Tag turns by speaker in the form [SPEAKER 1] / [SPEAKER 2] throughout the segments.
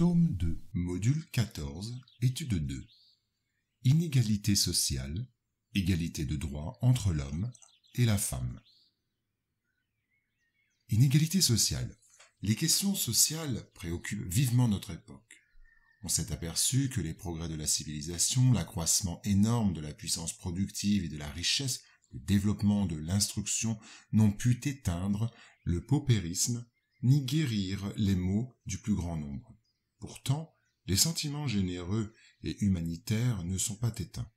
[SPEAKER 1] Tome 2, module 14, étude 2. Inégalité sociale, égalité de droits entre l'homme et la femme. Inégalité sociale. Les questions sociales préoccupent vivement notre époque. On s'est aperçu que les progrès de la civilisation, l'accroissement énorme de la puissance productive et de la richesse, le développement de l'instruction n'ont pu éteindre le paupérisme ni guérir les maux du plus grand nombre. Pourtant, les sentiments généreux et humanitaires ne sont pas éteints.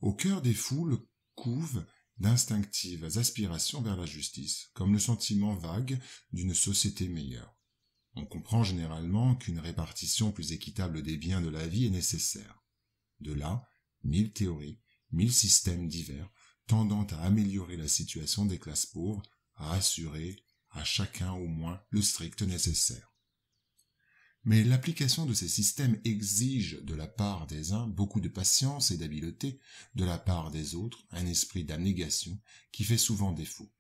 [SPEAKER 1] Au cœur des foules couvent d'instinctives aspirations vers la justice, comme le sentiment vague d'une société meilleure. On comprend généralement qu'une répartition plus équitable des biens de la vie est nécessaire. De là, 1000 théories, 1000 systèmes divers, tendant à améliorer la situation des classes pauvres, à assurer à chacun au moins le strict nécessaire. Mais l'application de ces systèmes exige de la part des uns beaucoup de patience et d'habileté, de la part des autres un esprit d'abnégation qui fait souvent défaut.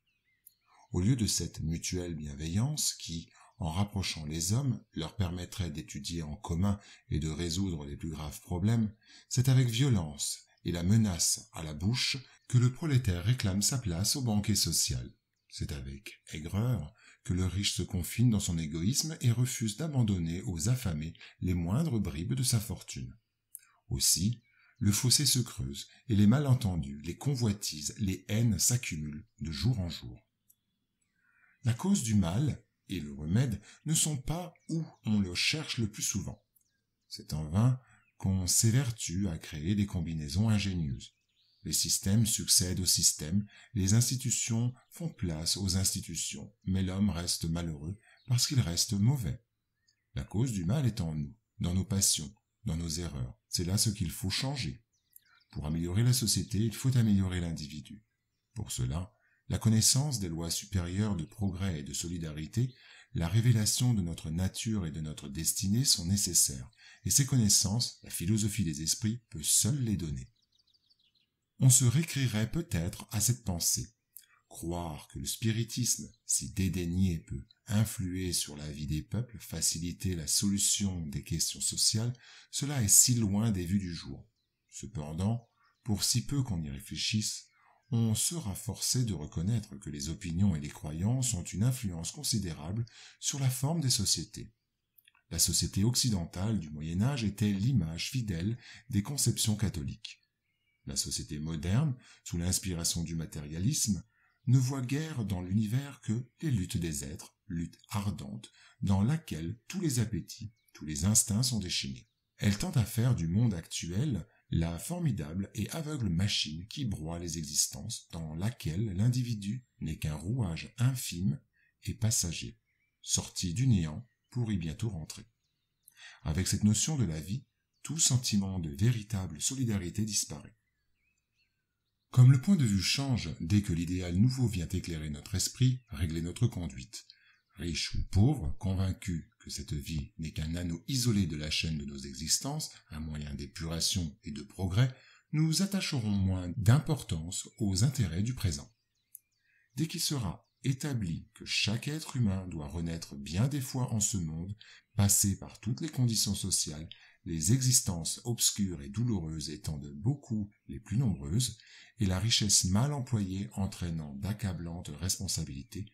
[SPEAKER 1] Au lieu de cette mutuelle bienveillance qui, en rapprochant les hommes, leur permettrait d'étudier en commun et de résoudre les plus graves problèmes, c'est avec violence et la menace à la bouche que le prolétaire réclame sa place au banquet social. C'est avec aigreur que le riche se confine dans son égoïsme et refuse d'abandonner aux affamés les moindres bribes de sa fortune. Aussi, le fossé se creuse et les malentendus, les convoitises, les haines s'accumulent de jour en jour. La cause du mal et le remède ne sont pas où on le cherche le plus souvent. C'est en vain qu'on s'évertue à créer des combinaisons ingénieuses. Les systèmes succèdent aux systèmes, les institutions font place aux institutions, mais l'homme reste malheureux parce qu'il reste mauvais. La cause du mal est en nous, dans nos passions, dans nos erreurs. C'est là ce qu'il faut changer. Pour améliorer la société, il faut améliorer l'individu. Pour cela, la connaissance des lois supérieures de progrès et de solidarité, la révélation de notre nature et de notre destinée sont nécessaires, et ces connaissances, la philosophie des esprits peut seule les donner. On se récrirait peut-être à cette pensée. Croire que le spiritisme, si dédaigné, peut influer sur la vie des peuples, faciliter la solution des questions sociales, cela est si loin des vues du jour. Cependant, pour si peu qu'on y réfléchisse, on sera forcé de reconnaître que les opinions et les croyances ont une influence considérable sur la forme des sociétés. La société occidentale du Moyen Âge était l'image fidèle des conceptions catholiques. La société moderne, sous l'inspiration du matérialisme, ne voit guère dans l'univers que les luttes des êtres, lutte ardente, dans laquelle tous les appétits, tous les instincts sont déchaînés. Elle tend à faire du monde actuel la formidable et aveugle machine qui broie les existences, dans laquelle l'individu n'est qu'un rouage infime et passager, sorti du néant pour y bientôt rentrer. Avec cette notion de la vie, tout sentiment de véritable solidarité disparaît. Comme le point de vue change dès que l'idéal nouveau vient éclairer notre esprit, régler notre conduite, riche ou pauvre, convaincu que cette vie n'est qu'un anneau isolé de la chaîne de nos existences, un moyen d'épuration et de progrès, nous attacherons moins d'importance aux intérêts du présent. Dès qu'il sera établi que chaque être humain doit renaître bien des fois en ce monde, passer par toutes les conditions sociales, les existences obscures et douloureuses étant de beaucoup les plus nombreuses, et la richesse mal employée entraînant d'accablantes responsabilités,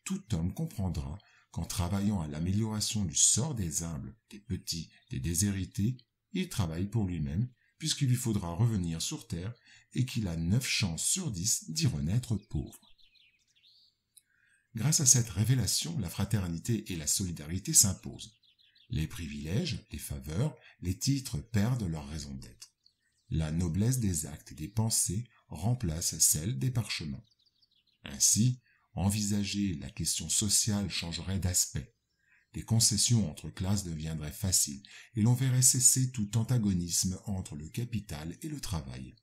[SPEAKER 1] tout homme comprendra qu'en travaillant à l'amélioration du sort des humbles, des petits, des déshérités, il travaille pour lui-même, puisqu'il lui faudra revenir sur terre et qu'il a 9 chances sur 10 d'y renaître pauvre. Grâce à cette révélation, la fraternité et la solidarité s'imposent. Les privilèges, les faveurs, les titres perdent leur raison d'être. La noblesse des actes et des pensées remplace celle des parchemins. Ainsi, envisager la question sociale changerait d'aspect. Les concessions entre classes deviendraient faciles et l'on verrait cesser tout antagonisme entre le capital et le travail.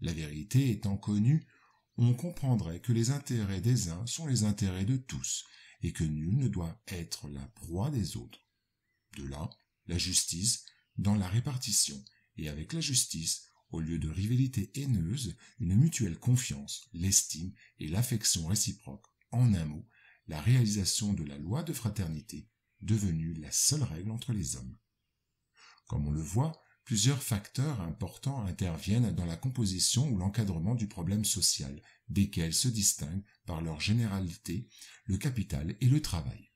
[SPEAKER 1] La vérité étant connue, on comprendrait que les intérêts des uns sont les intérêts de tous et que nul ne doit être la proie des autres. De là, la justice dans la répartition, et avec la justice, au lieu de rivalité haineuse, une mutuelle confiance, l'estime et l'affection réciproque, en un mot, la réalisation de la loi de fraternité, devenue la seule règle entre les hommes. Comme on le voit, plusieurs facteurs importants interviennent dans la composition ou l'encadrement du problème social, desquels se distinguent par leur généralité le capital et le travail.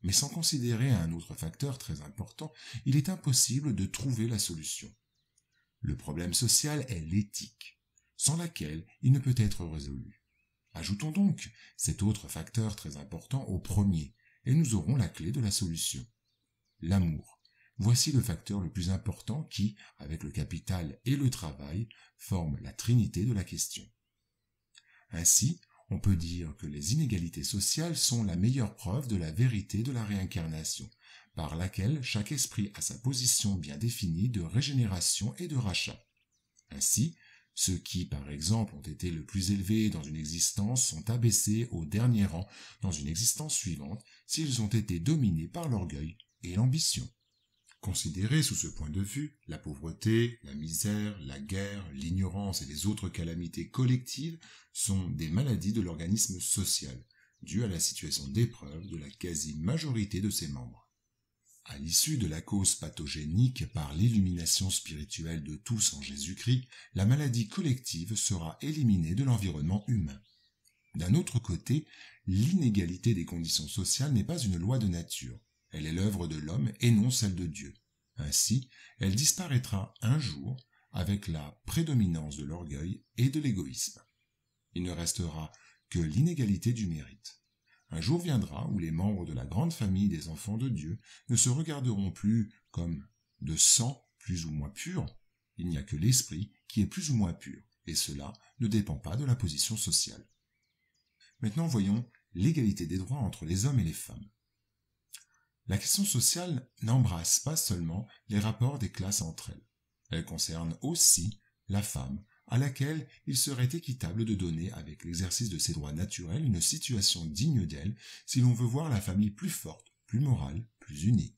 [SPEAKER 1] Mais sans considérer un autre facteur très important, il est impossible de trouver la solution. Le problème social est l'éthique, sans laquelle il ne peut être résolu. Ajoutons donc cet autre facteur très important au premier, et nous aurons la clé de la solution. L'amour. Voici le facteur le plus important qui, avec le capital et le travail, forme la trinité de la question. Ainsi, on peut dire que les inégalités sociales sont la meilleure preuve de la vérité de la réincarnation, par laquelle chaque esprit a sa position bien définie de régénération et de rachat. Ainsi, ceux qui, par exemple, ont été le plus élevés dans une existence sont abaissés au dernier rang dans une existence suivante s'ils ont été dominés par l'orgueil et l'ambition. Considérés sous ce point de vue, la pauvreté, la misère, la guerre, l'ignorance et les autres calamités collectives sont des maladies de l'organisme social, dues à la situation d'épreuve de la quasi-majorité de ses membres. À l'issue de la cause pathogénique par l'illumination spirituelle de tous en Jésus-Christ, la maladie collective sera éliminée de l'environnement humain. D'un autre côté, l'inégalité des conditions sociales n'est pas une loi de nature. Elle est l'œuvre de l'homme et non celle de Dieu. Ainsi, elle disparaîtra un jour avec la prédominance de l'orgueil et de l'égoïsme. Il ne restera que l'inégalité du mérite. Un jour viendra où les membres de la grande famille des enfants de Dieu ne se regarderont plus comme de sang plus ou moins pur. Il n'y a que l'esprit qui est plus ou moins pur, et cela ne dépend pas de la position sociale. Maintenant, voyons l'égalité des droits entre les hommes et les femmes. La question sociale n'embrasse pas seulement les rapports des classes entre elles. Elle concerne aussi la femme, à laquelle il serait équitable de donner, avec l'exercice de ses droits naturels, une situation digne d'elle si l'on veut voir la famille plus forte, plus morale, plus unie.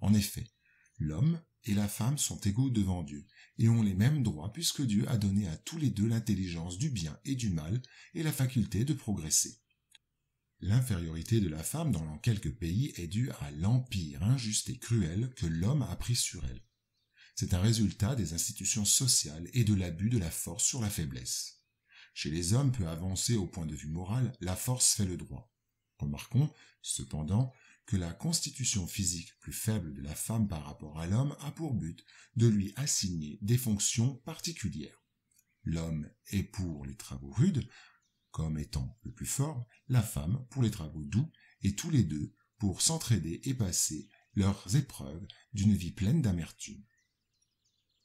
[SPEAKER 1] En effet, l'homme et la femme sont égaux devant Dieu et ont les mêmes droits puisque Dieu a donné à tous les deux l'intelligence du bien et du mal et la faculté de progresser. L'infériorité de la femme dans quelques pays est due à l'empire injuste et cruel que l'homme a pris sur elle. C'est un résultat des institutions sociales et de l'abus de la force sur la faiblesse. Chez les hommes peu avancés au point de vue moral, la force fait le droit. Remarquons, cependant, que la constitution physique plus faible de la femme par rapport à l'homme a pour but de lui assigner des fonctions particulières. L'homme est pour les travaux rudes, comme étant le plus fort, la femme pour les travaux doux, et tous les deux pour s'entraider et passer leurs épreuves d'une vie pleine d'amertume.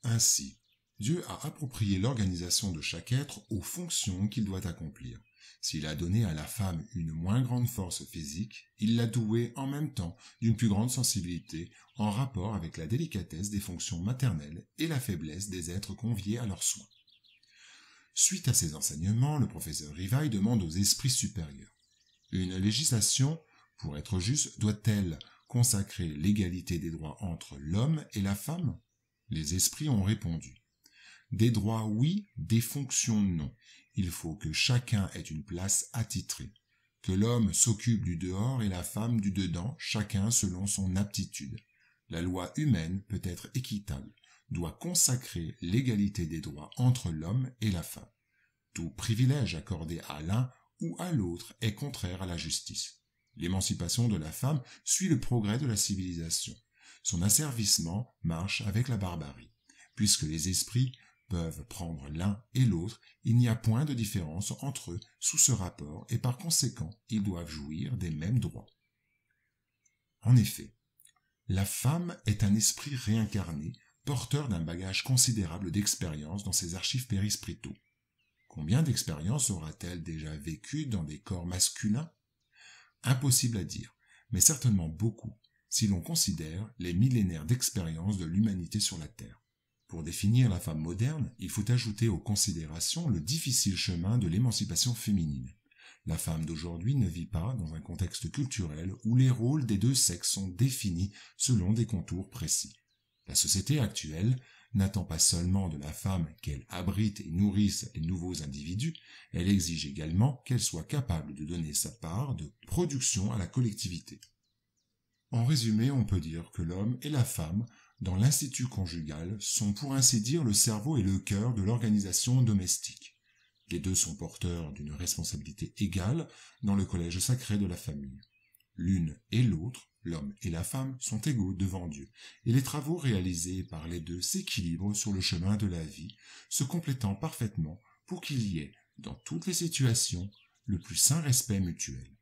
[SPEAKER 1] Ainsi, Dieu a approprié l'organisation de chaque être aux fonctions qu'il doit accomplir. S'il a donné à la femme une moins grande force physique, il l'a douée en même temps d'une plus grande sensibilité en rapport avec la délicatesse des fonctions maternelles et la faiblesse des êtres conviés à leurs soins. Suite à ces enseignements, le professeur Rivail demande aux esprits supérieurs. Une législation, pour être juste, doit-elle consacrer l'égalité des droits entre l'homme et la femme ? Les esprits ont répondu. Des droits oui, des fonctions non. Il faut que chacun ait une place attitrée. Que l'homme s'occupe du dehors et la femme du dedans, chacun selon son aptitude. La loi humaine peut être équitable, doit consacrer l'égalité des droits entre l'homme et la femme. Tout privilège accordé à l'un ou à l'autre est contraire à la justice. L'émancipation de la femme suit le progrès de la civilisation. Son asservissement marche avec la barbarie. Puisque les esprits peuvent prendre l'un et l'autre, il n'y a point de différence entre eux sous ce rapport et par conséquent, ils doivent jouir des mêmes droits. En effet, la femme est un esprit réincarné, porteur d'un bagage considérable d'expérience dans ses archives périspritaux. Combien d'expériences aura-t-elle déjà vécues dans des corps masculins ? Impossible à dire, mais certainement beaucoup, si l'on considère les millénaires d'expérience de l'humanité sur la Terre. Pour définir la femme moderne, il faut ajouter aux considérations le difficile chemin de l'émancipation féminine. La femme d'aujourd'hui ne vit pas dans un contexte culturel où les rôles des deux sexes sont définis selon des contours précis. La société actuelle n'attend pas seulement de la femme qu'elle abrite et nourrisse les nouveaux individus, elle exige également qu'elle soit capable de donner sa part de production à la collectivité. En résumé, on peut dire que l'homme et la femme, dans l'institut conjugal, sont pour ainsi dire le cerveau et le cœur de l'organisation domestique. Les deux sont porteurs d'une responsabilité égale dans le collège sacré de la famille. L'une et l'autre, l'homme et la femme, sont égaux devant Dieu, et les travaux réalisés par les deux s'équilibrent sur le chemin de la vie, se complétant parfaitement pour qu'il y ait, dans toutes les situations, le plus sain respect mutuel.